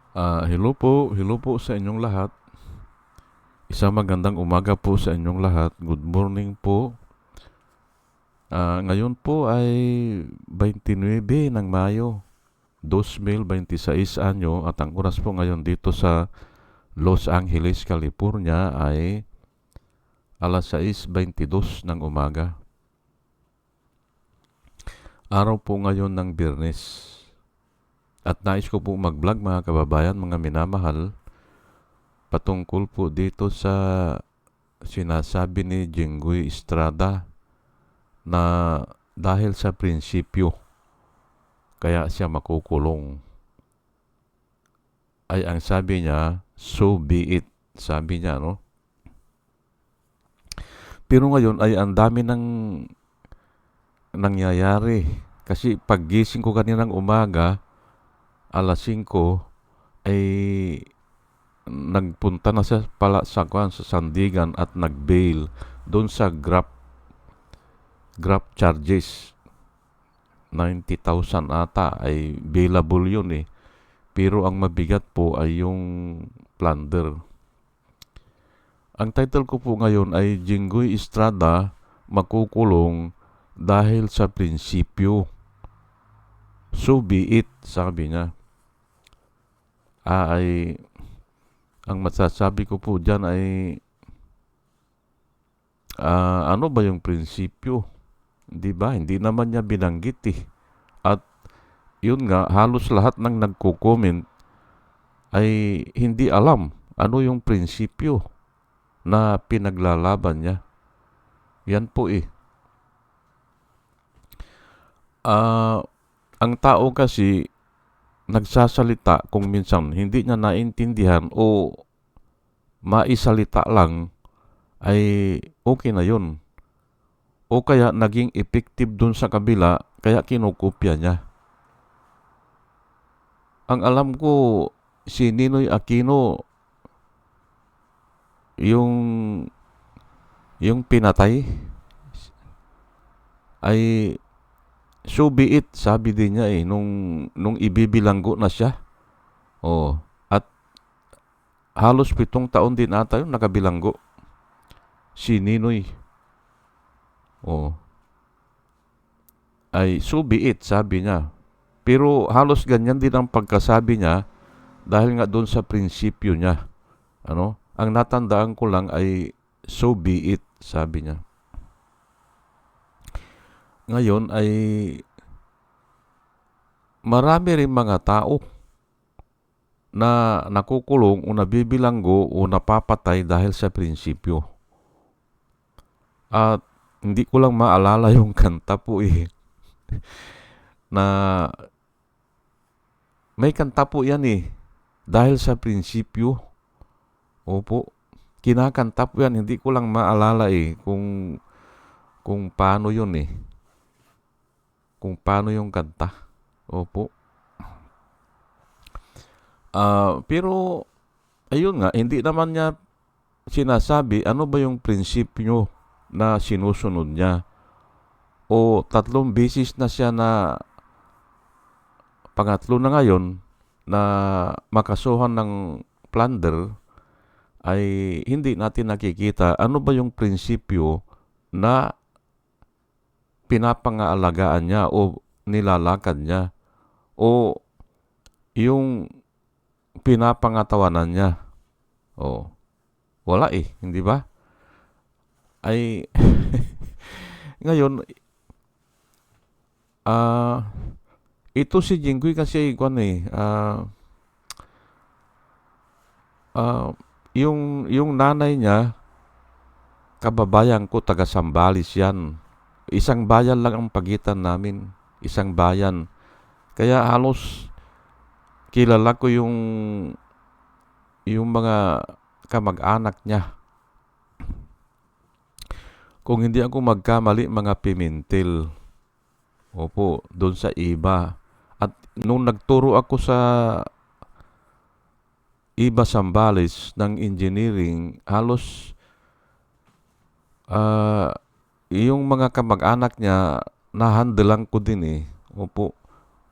Hello po sa inyong lahat. Isang magandang umaga po sa inyong lahat. Good morning po. Ngayon po ay 29 ng Mayo, 2026 anyo at ang oras po ngayon dito sa Los Angeles, California ay alas 6:22 ng umaga. Araw po ngayon ng Biyernes. At nais ko po mag-vlog mga kababayan, mga minamahal, patungkol po dito sa sinasabi ni Jinggoy Estrada na dahil sa prinsipyo kaya siya makukulong. Ay ang sabi niya, so be it. Sabi niya, no? Pero ngayon ay ang dami ng nangyayari. Kasi paggising ko kaninang umaga, alas 5, ay nagpunta na siya pala sa Sandigan at nag-bail doon sa Grab charges. 90,000 ata ay bailable yun eh. Pero ang mabigat po ay yung plunder. Ang title ko po ngayon ay Jinggoy Estrada makukulong dahil sa prinsipyo. So be it, sabi niya. Ay ang masasabi ko po dyan ay ano ba yung prinsipyo? Di ba? Hindi naman niya binanggit eh. At yun nga, halos lahat ng nagko-comment ay hindi alam ano yung prinsipyo na pinaglalaban niya. Yan po eh. Ang tao kasi nagsasalita kung minsan hindi niya naintindihan o maisalita lang ay okay na yun. O kaya naging effective dun sa kabila kaya kinukopya niya. Ang alam ko, si Ninoy Aquino, yung pinatay, ay so be it, sabi din niya eh, nung ibibilanggo na siya. Oh, at halos 7 taon din ata yung nakabilanggo. Si Ninoy. Oh, ay so be it, sabi niya. Pero halos ganyan din ang pagkasabi niya dahil nga doon sa prinsipyo niya. Ano? Ang natandaan ko lang ay so be it, sabi niya. Ngayon ay marami rin mga tao na nakukulong o nabibilanggo o napapatay dahil sa prinsipyo. At hindi ko lang maalala yung kanta po eh. Na may kanta po yan eh. Dahil sa prinsipyo. Opo. Kinakanta po yan. Hindi ko lang maalala eh kung paano yun eh. Kung paano yung kanta. Opo. Pero ayun nga, hindi naman niya sinasabi ano ba yung prinsipyo na sinusunod niya. O 3 beses na siya na pangatlo na ngayon na makasuhan ng plunder ay hindi natin nakikita ano ba yung prinsipyo na pinapangaalagaan niya o nilalakad niya o yung pinapangatawanan niya. O, wala eh, hindi ba? Ay, ngayon, ito si Jinggoy kasi, yung nanay niya, kababayan ko, taga Sambales yan. Isang bayan lang ang pagitan namin. Isang bayan. Kaya halos kilala ko yung mga kamag-anak niya. Kung hindi ako magkamali, mga Pimentel. Opo, doon sa iba. At nung nagturo ako sa iba Sambales ng engineering, halos yung mga kamag-anak niya, nahandelan ko din eh. Opo.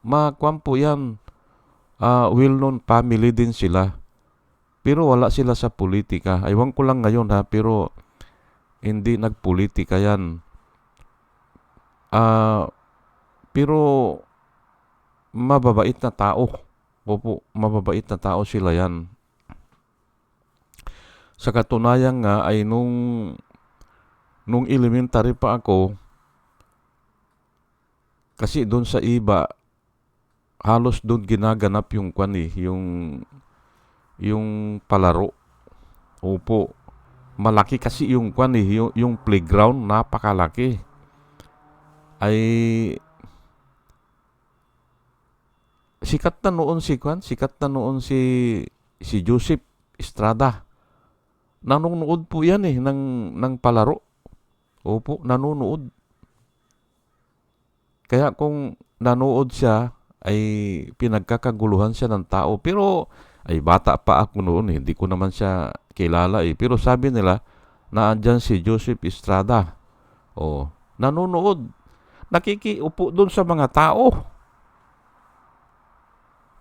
Makuwan po yan. well-known family din sila. Pero wala sila sa politika. Aywan ko lang ngayon ha, pero hindi nagpolitika yan. Pero mababait na tao. Opo, mababait na tao sila yan. Sa katunayan nga ay nung elementary pa ako, kasi doon sa iba, halos doon ginaganap yung yung palaro. Opo, malaki kasi yung yung playground, napakalaki. Ay sikat na noon si Joseph Estrada. Nanonood po yan ng palaro. Opo, nanonood. Kaya kung nanood siya, ay pinagkakaguluhan siya ng tao. Pero, ay bata pa ako noon hindi ko naman siya kilala Pero sabi nila, na andyan si Joseph Estrada. Nanonood. Nakikiupo doon sa mga tao.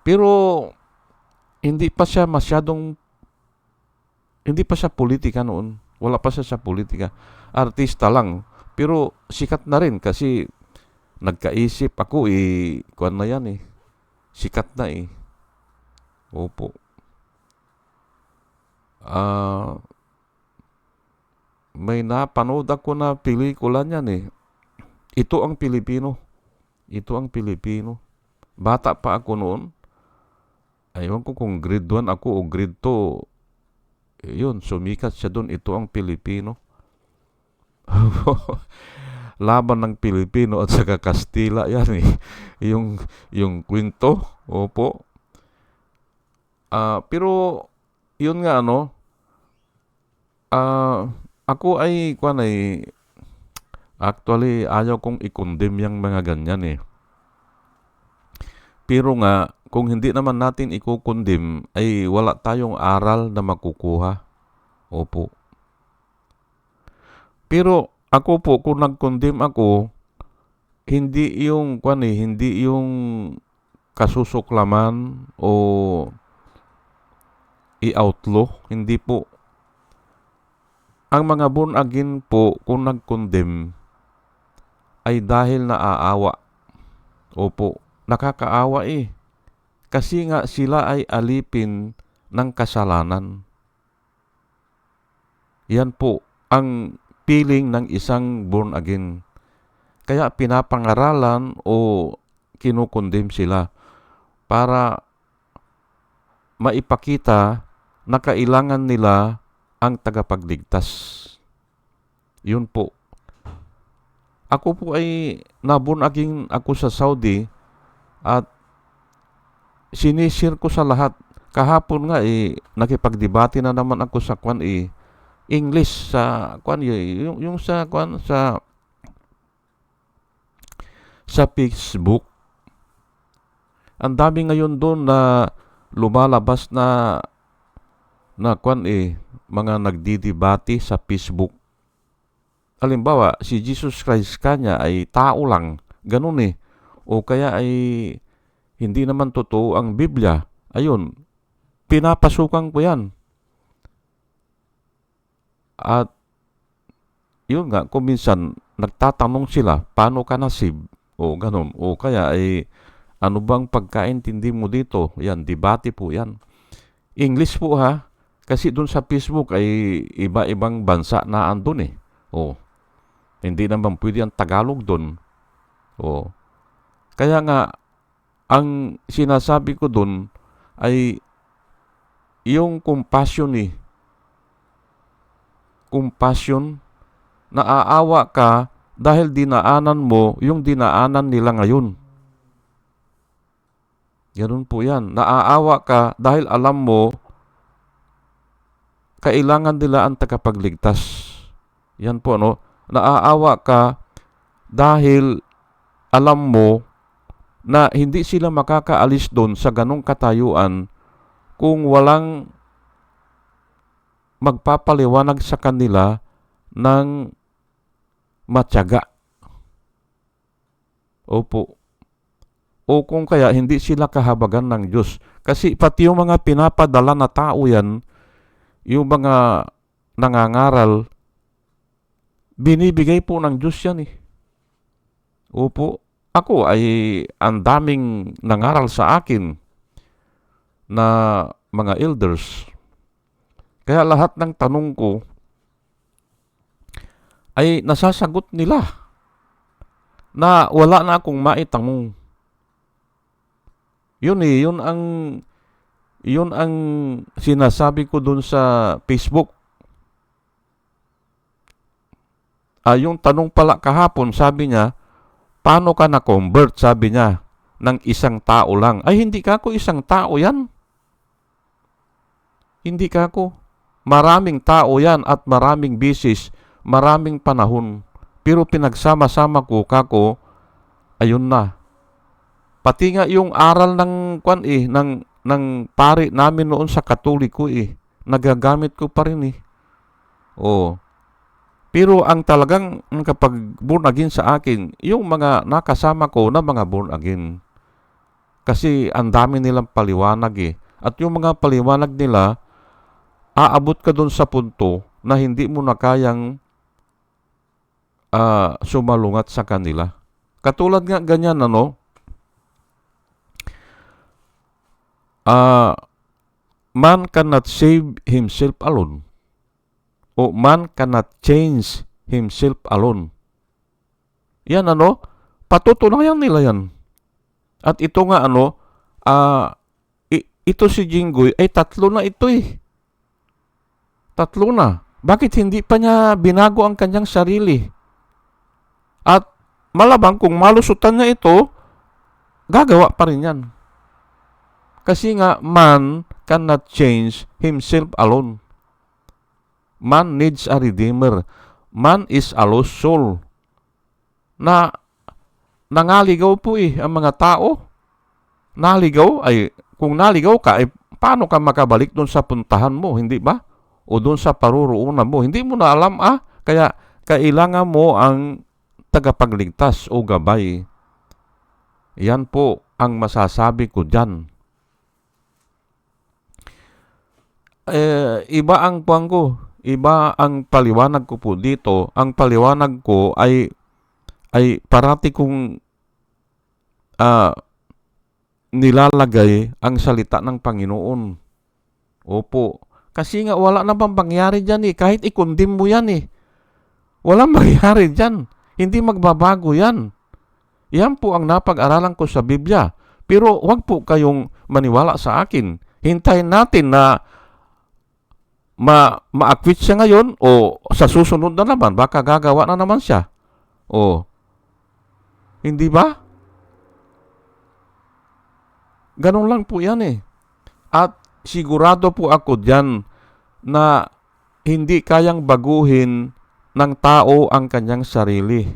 Pero, hindi pa siya politika noon. Wala pa siya sa politika. Artista lang. Pero sikat na rin kasi nagkaisip ako kuwan na yan Sikat na Opo. May napanood ako na pelikula niyan Ito ang Pilipino. Bata pa ako noon. Aywan ko kung grade 1 ako o grade 2. Yun, sumikat siya doon. Ito ang Pilipino. Laban ng Pilipino at saka Kastila yan yung kwento. Opo. Pero yun nga ako ay actually ayaw kong i-condemn yung mga ganyan Pero nga kung hindi naman natin i-condemn ay wala tayong aral na makukuha. Opo. Pero ako po, kung nag-condemn ako, hindi yung kasusuklaman o i-outlaw, hindi po. Ang mga born again po, kung nag-condemn, ay dahil naaawa. Opo, nakakaawa Kasi nga sila ay alipin ng kasalanan. Yan po ang feeling ng isang born again. Kaya pinapangaralan o kinukondem sila para maipakita na kailangan nila ang tagapagligtas. Yun po. Ako po ay na-born again ako sa Saudi at sinisir ko sa lahat. Kahapon nga nakipagdebate na naman ako sa English sa yung sa Facebook. Ang dami ngayon doon na lumalabas na mga nagdidebate sa Facebook. Halimbawa, si Jesus Christ kanya ay tao lang, ganun O kaya ay hindi naman totoo ang Biblia. Ayun, pinapasukan ko yan. At yun nga, kung minsan nagtatanong sila, paano ka nasib? O ganun. O kaya ano bang pagkaintindi mo dito? Yan, debate po yan. English po ha. Kasi dun sa Facebook ay iba-ibang bansa na andun hindi naman pwede ang Tagalog dun. Kaya nga, ang sinasabi ko dun ay yung compassion compassion, naaawa ka dahil dinaanan mo yung dinaanan nila ngayon. Ganun po yan. Naaawa ka dahil alam mo kailangan nila ang tagapagligtas. Yan po Naaawa ka dahil alam mo na hindi sila makakaalis doon sa ganong katayuan kung walang magpapaliwanag sa kanila ng matyaga. Opo. o kung kaya hindi sila kahabagan ng Diyos. Kasi pati yung mga pinapadala na tao yan, yung mga nangangaral, binibigay po ng Diyos yan eh. Opo, ako ay ang daming nangaral sa akin na mga elders. Kaya lahat ng tanong ko ay nasasagot nila na wala na akong maitanong. Yun eh, yun ang sinasabi ko dun sa Facebook. Yung tanong pala kahapon, sabi niya, paano ka na-convert, sabi niya, ng isang tao lang. Ay, hindi ka ako isang tao yan. Hindi ka ako. Maraming tao yan at maraming bisis, maraming panahon. Pero pinagsama-sama ko, kako, ayun na. Pati nga yung aral ng ng pari namin noon sa Katoliko nagagamit ko pa rin eh. Oh. Pero ang talagang kapag born again sa akin, yung mga nakasama ko na mga born again. Kasi ang dami nilang paliwanag eh. At yung mga paliwanag nila, aabot ka doon sa punto na hindi mo na kayang sumalungat sa kanila. Katulad nga ganyan, man cannot save himself alone. O man cannot change himself alone. Yan patutunayan nila yan. At ito nga ito si Jinggoy ay tatlo na ito eh. Tatlo na. Bakit hindi pa niya binago ang kanyang sarili? At malabang kung malusutan niya ito, gagawa pa rin yan. Kasi nga, man cannot change himself alone. Man needs a redeemer. Man is a lost soul. Na nangaligaw po ang mga tao. Naligaw kung naligaw ka, paano ka makabalik doon sa puntahan mo, hindi ba? O doon sa paruroonan mo. Hindi mo na alam kaya kailangan mo ang tagapagligtas o gabay. Yan po ang masasabi ko dyan. Iba ang puwang ko. Iba ang paliwanag ko po dito. Ang paliwanag ko ay parati kong nilalagay ang salita ng Panginoon. Opo. Kasi nga wala na bang pangyari dyan Kahit ikundim mo yan walang mangyari dyan. Hindi magbabago yan. Yan po ang napag-aralan ko sa Biblia. Pero wag po kayong maniwala sa akin. Hintayin natin na ma-acquit siya ngayon o sa susunod na naman, baka gagawa na naman siya. O, hindi ba? Ganun lang po yan At sigurado po ako dyan na hindi kayang baguhin ng tao ang kanyang sarili.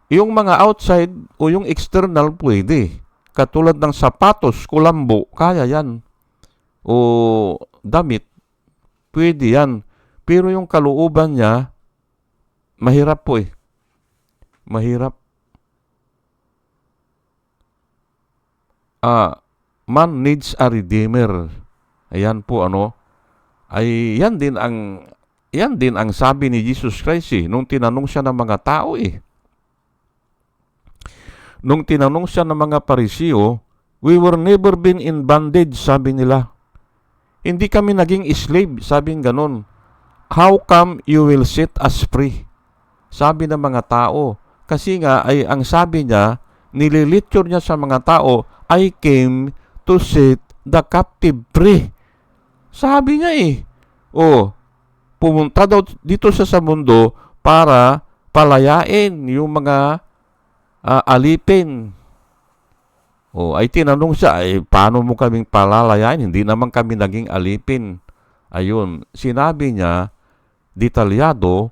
Yung mga outside o yung external pwede. Katulad ng sapatos, kulambo, kaya yan. O damit, pwede yan. Pero yung kalooban niya, mahirap po Mahirap. Man needs a redeemer. Ayan po ay yan din ang sabi ni Jesus Christ nung tinanong siya ng mga tao Nung tinanong siya ng mga Pariseo, we were never been in bondage, sabi nila. Hindi kami naging slave, sabing ganon. How come you will set us free? Sabi ng mga tao. Kasi nga ay ang sabi niya, nililitsure niya sa mga tao, I came to set the captive free. Sabi niya pumunta daw dito sa mundo para palayain yung mga alipin. Ay tinanong siya, paano mo kaming palalayain? Hindi naman kami naging alipin. Ayun, sinabi niya, detalyado,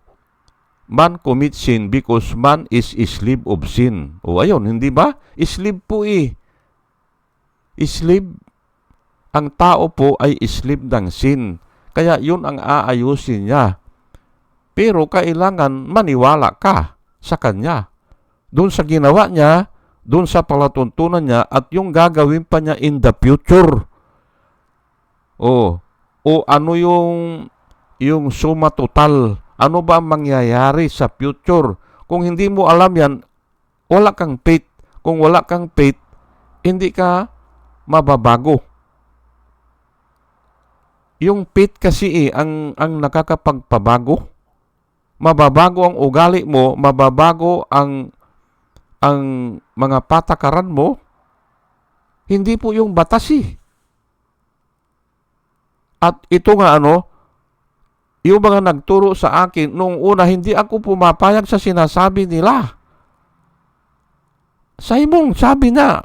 man commits sin because man is slave of sin. Ayun, hindi ba? Slave po Slave. Ang tao po ay slave ng sin. Kaya yun ang aayusin niya. Pero kailangan maniwala ka sa kanya. Doon sa ginawa niya, doon sa palatuntunan niya at yung gagawin pa niya in the future. O ano yung suma total? Ano ba ang mangyayari sa future? Kung hindi mo alam yan, wala kang faith. Kung wala kang faith, hindi ka mababago. Yung faith kasi ang nakakapagpabago. Mababago ang ugali mo, mababago ang mga patakaran mo, hindi po yung batas At ito nga yung mga nagturo sa akin, noong una hindi ako pumapayag sa sinasabi nila. Simon, sabi na,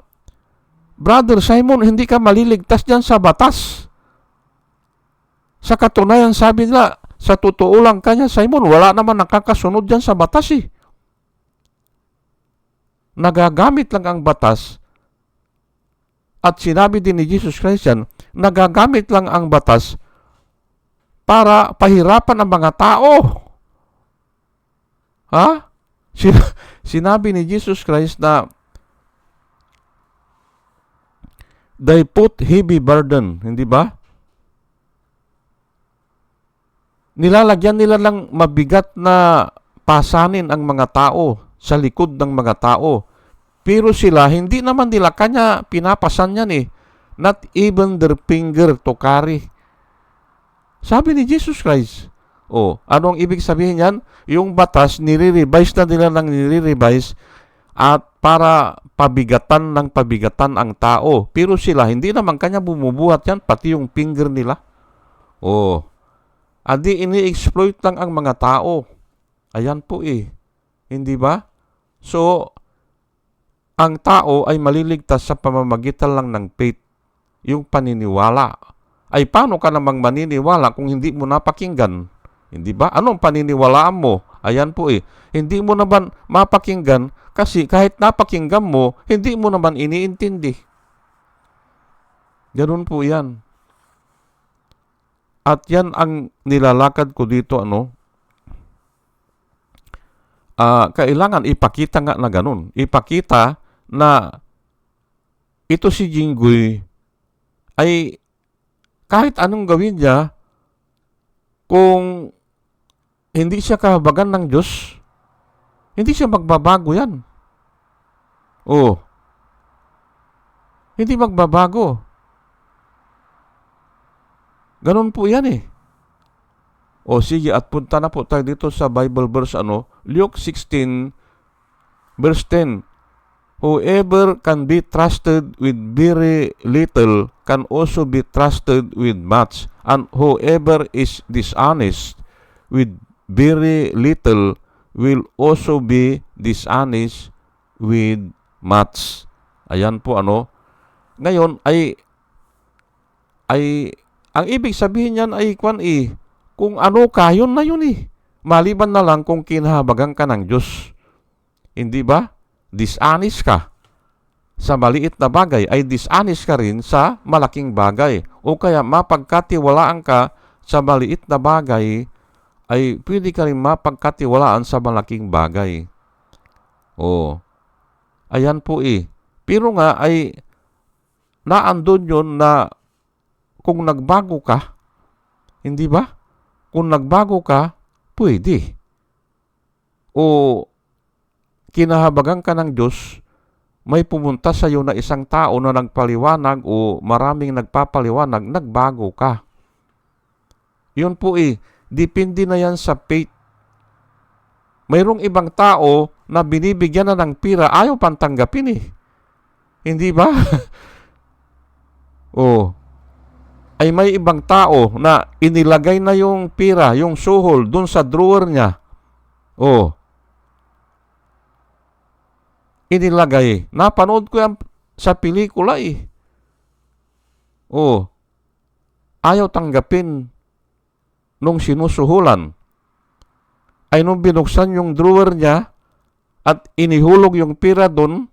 Brother Simon, hindi ka maliligtas dyan sa batas. Sa katunayan, sabi nila, sa totoo lang kanya, Simon, wala naman nakakasunod dyan sa batas Nagagamit lang ang batas. At sinabi din ni Jesus Christ yan, nagagamit lang ang batas para pahirapan ang mga tao. Ha? Sinabi ni Jesus Christ na they put heavy burden, hindi ba? Nilalagyan nila lang mabigat na pasanin ang mga tao sa likod ng mga tao. Pero sila, hindi naman nila kanya pinapasan yan Not even their finger to carry. Sabi ni Jesus Christ. Anong ibig sabihin yan? Yung batas, nire-revise na nila ng nire-revise at para pabigatan ng pabigatan ang tao. Pero sila, hindi naman kanya bumubuhat yan, pati yung finger nila. Adi ini-exploit lang ang mga tao. Ayan po Hindi ba? So, ang tao ay maliligtas sa pamamagitan lang ng faith, yung paniniwala. Ay paano ka namang maniniwala kung hindi mo napakinggan? Hindi ba? Anong paniniwalaan mo? Ayan po Hindi mo naman mapakinggan kasi kahit napakinggan mo, hindi mo naman iniintindi. Ganun po yan. At yan ang nilalakad ko dito kailangan ipakita nga na ganun. Ipakita na ito si Jinggoy ay kahit anong gawin niya, kung hindi siya kahabagan ng Diyos, hindi siya magbabago yan. Hindi magbabago. Ganun po yan sige, at punta na po tayo dito sa Bible verse Luke 16 verse 10. Whoever can be trusted with very little can also be trusted with much, and whoever is dishonest with very little will also be dishonest with much. Ayan po Ngayon ay ang ibig sabihin niyan ay kung yun na yun Maliban na lang kung kinahabagan ka ng Diyos. Hindi ba? Dishonest ka sa maliit na bagay, ay dishonest ka rin sa malaking bagay. O kaya mapagkatiwalaan ka sa maliit na bagay, ay pwede ka rin mapagkatiwalaan sa malaking bagay. Ayan po Pero nga ay naandun yun na kung nagbago ka, hindi ba? Kung nagbago ka, pwede. Kinahabagan ka ng Diyos, may pumunta sa iyo na isang tao na nagpaliwanag o maraming nagpapaliwanag, nagbago ka. Yun po depende na yan sa faith. Mayroong ibang tao na binibigyan na ng pira, ayaw pantanggapin Hindi ba? Ay may ibang tao na inilagay na yung pira, yung suhol, dun sa drawer niya. Inilagay. Napanood ko yan sa pelikula Ayaw tanggapin nung sinusuhulan. Ay nung binuksan yung drawer niya at inihulog yung pira dun,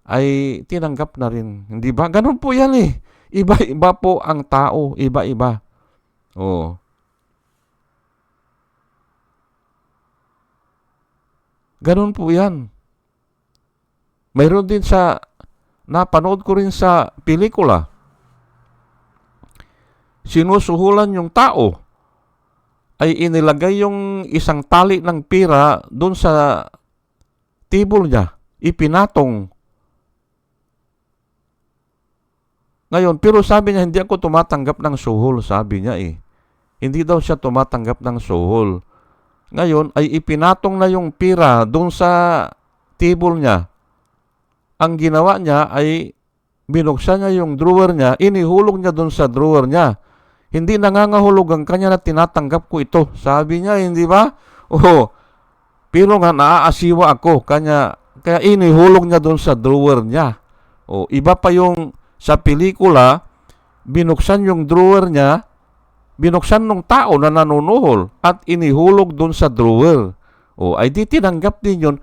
ay tinanggap na rin. Hindi ba? Ganun po yan Iba-iba po ang tao. Iba-iba. Ganun po yan. Mayroon din sa, napanood ko rin sa pelikula, sinusuhulan yung tao, ay inilagay yung isang tali ng pira doon sa table niya, ipinatong. Ngayon, pero sabi niya, hindi ako tumatanggap ng suhol, sabi niya eh. Hindi daw siya tumatanggap ng suhol. Ngayon, ay ipinatong na yung pira doon sa table niya. Ang ginawa niya ay binuksan niya yung drawer niya, inihulog niya doon sa drawer niya. Hindi nangangahulog ang kanya na tinatanggap ko ito. Sabi niya, hindi ba? Oo. Pero nga naaasiwa ako. Kaya inihulog niya doon sa drawer niya. O, iba pa yung sa pelikula, binuksan yung drawer niya, binuksan ng tao na nanunuhol at inihulog doon sa drawer. O, ay di tinanggap din yun.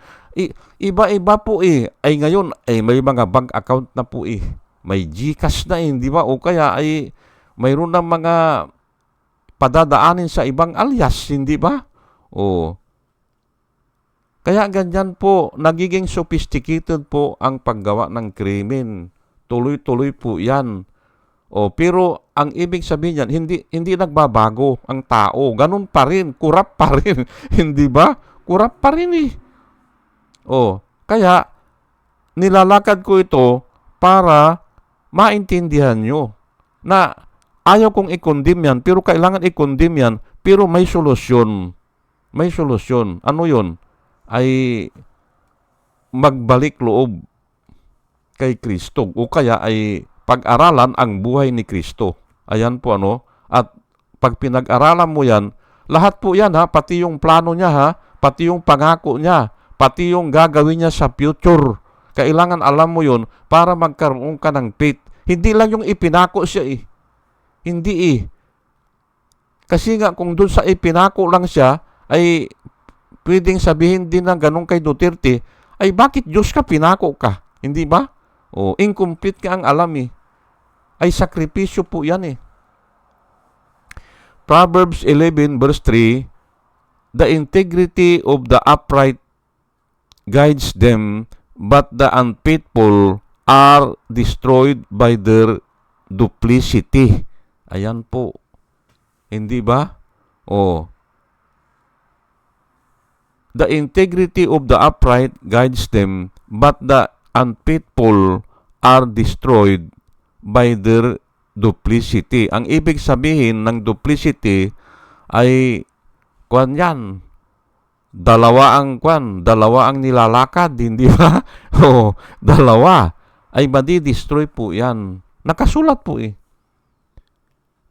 Iba-iba po eh. Ay ngayon, ay may mga bank account na po eh. May GCash na eh, di ba? O kaya ay mayroon ng mga padadaanin sa ibang alias, hindi ba? O, kaya ganyan po, nagiging sophisticated po ang paggawa ng krimen. Tuloy-tuloy po yan. O, pero ang ibig sabihin yan, hindi nagbabago ang tao. Ganun pa rin, kurap pa rin. Hindi ba? Kurap pa rin eh. O, kaya nilalakad ko ito para maintindihan nyo na ayaw kong i-condemn yan, pero kailangan i-condemn yan, pero may solusyon. May solusyon. Ano yon? Ay magbalik loob kay Kristo o kaya ay pag-aralan ang buhay ni Kristo. Ayan po ano. At pag pinag-aralan mo yan, lahat po yan ha, pati yung plano niya ha, pati yung pangako niya, pati yung gagawin niya sa future. Kailangan alam mo yun para magkaroon ka ng faith. Hindi lang yung ipinako siya eh. Hindi eh. Kasi nga kung doon sa ipinako lang siya, ay pwedeng sabihin din na ganun kay Duterte, ay bakit Diyos ka pinako ka? Hindi ba? O, incomplete ka ang alam eh. Ay sakripisyo po yan eh. Proverbs 11 verse 3, the integrity of the upright guides them, but the unfaithful are destroyed by their duplicity. Ayan po. Hindi ba? O, the integrity of the upright guides them, but the unfaithful are destroyed by their duplicity. Ang ibig sabihin ng duplicity ay kwan yan. Dalawa ang nilalakad, hindi ba? O, dalawa ay madi-destroy po yan. Nakasulat po eh.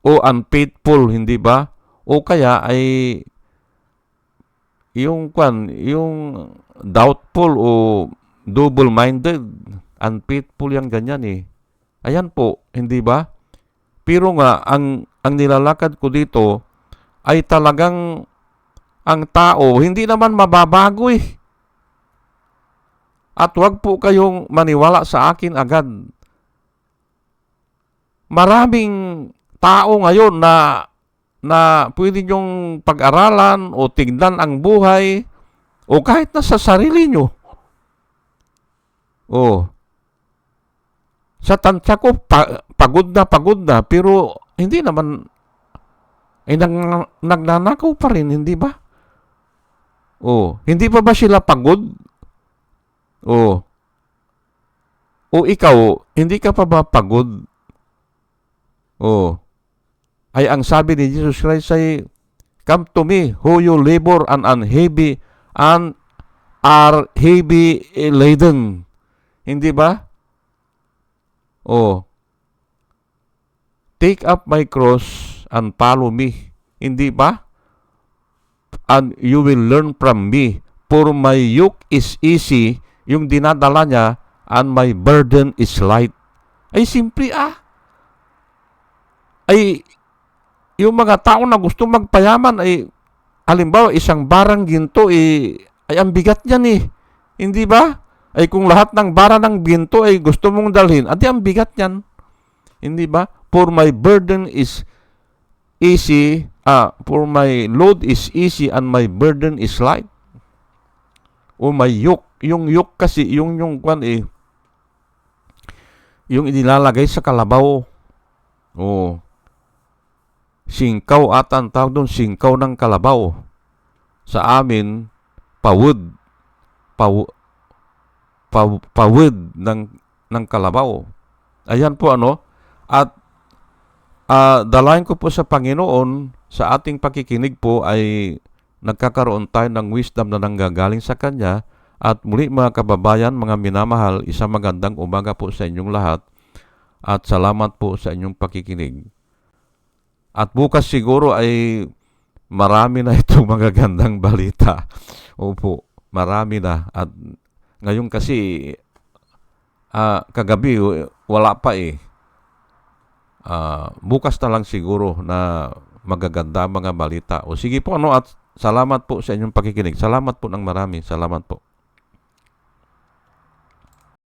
O unfaithful, hindi ba? O kaya ay yung doubtful o double-minded, unfaithful yang ganyan eh. Ayan po, hindi ba? Pero nga, ang nilalakad ko dito ay talagang ang tao, hindi naman mababago eh. At huwag po kayong maniwala sa akin agad. Maraming tao ngayon na pwede nyong pag-aralan o tignan ang buhay o kahit na sa sarili nyo. O, sa tansya ko, pagod na, pero hindi naman, ay nagnanakaw pa rin, hindi ba? O, hindi pa ba sila pagod? O ikaw, hindi ka pa ba pagod? O, ay ang sabi ni Jesus Christ ay, come to me, who you labor and are heavy laden. Hindi ba? O, take up my cross and follow me. Hindi ba? And you will learn from me, for my yoke is easy, yung dinadala niya, and my burden is light. Ay, simple Ay, yung mga tao na gusto magpayaman, ay, halimbawa, isang barang ginto, ay ang bigat niyan eh. Hindi ba? Ay kung lahat ng bara ng ginto ay gusto mong dalhin, adi ang bigat niyan. Hindi ba? For my burden is easy, for my load is easy and my burden is light. o may yolk. Yung yolk kasi, yung kwan yung inilalagay sa kalabaw. O, singkaw ata ang tawag doon, singkaw ng kalabaw. Sa amin, pawid. Paw, pawid ng kalabaw. Ayan po At dalayan ko po sa Panginoon, sa ating pakikinig po ay nagkakaroon tayo ng wisdom na nanggagaling sa Kanya. At muli mga kababayan, mga minamahal, isang magandang umaga po sa inyong lahat. At salamat po sa inyong pakikinig. At bukas siguro ay marami na itong magagandang balita. Opo, marami na. At ngayon kasi, kagabi, wala pa bukas na lang siguro na magaganda mga balita. O sige po at salamat po sa inyong pakikinig. Salamat po ng marami. Salamat po.